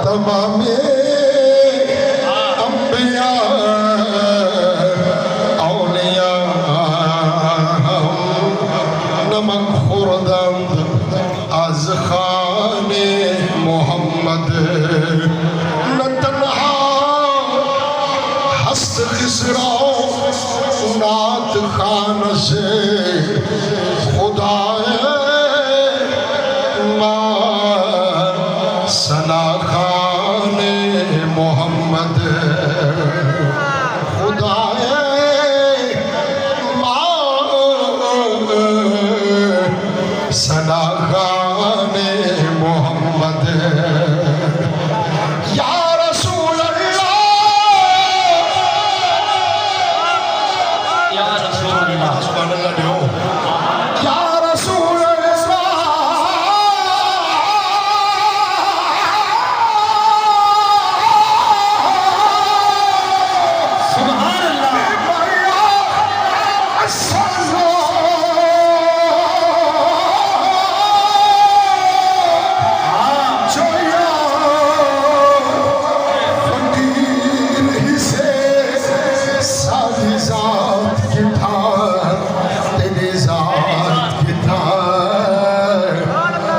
तमाम अंबिया औलिया नमक खुर्दंद आज खाने मोहम्मद न तन्हा हस्त खिसरा नात खान से खुदा सना खाने मोहम्मद खुदा सना खाने मोहम्मद या रसूल अल्लाह या रसूल अल्लाह सुभान अल्लाह दियो या रसूल अल्लाह सुभान अल्लाह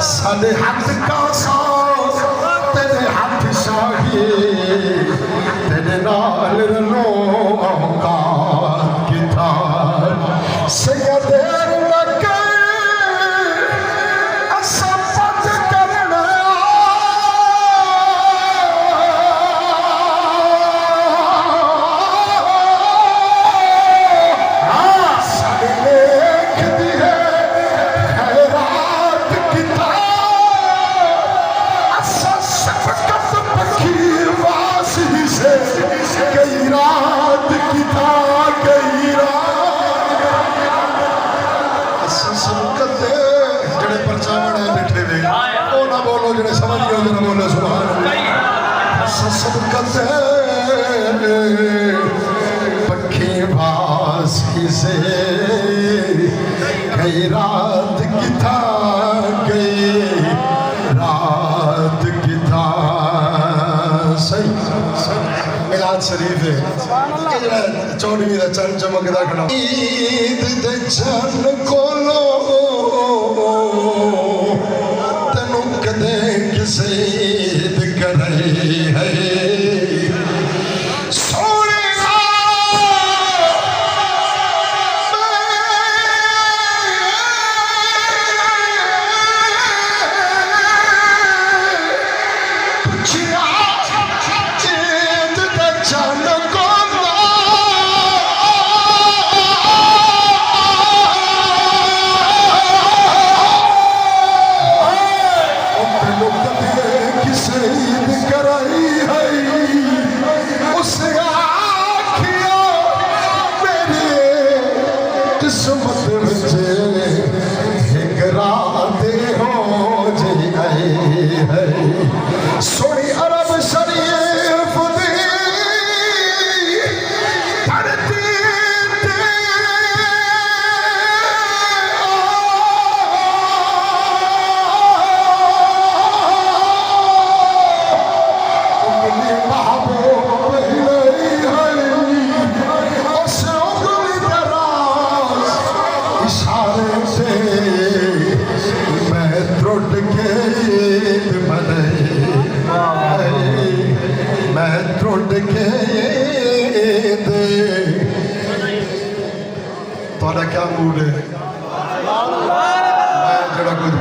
साढ़े हाथ का साथ तेरे हाथ शाही तेरे नाल रलो औकात की था सैयदे मक्के असफत करना साढ़े लेख दी है खैरात की था कई रात की था कई रात जड़े परचा बना बैठे वे वो ना बोलो जड़े समझ गए ना बोलो सुभान पक्षी भासी से कई रात की था कई रात की था सही मिलाद शरीफ है चौड़वी का चंद चमकदा खड़ा ईद दे चंद कोलो तनु कदे किसे ईद करे है सोनी अरब शरीफ दी धरती ते उंगली महबूब नहीं है उस उंगली दराज इशारे से मैं त्रुट के मने मैं त्रुट के दे थोड़ा क्या मूड है मैं जरा कुछ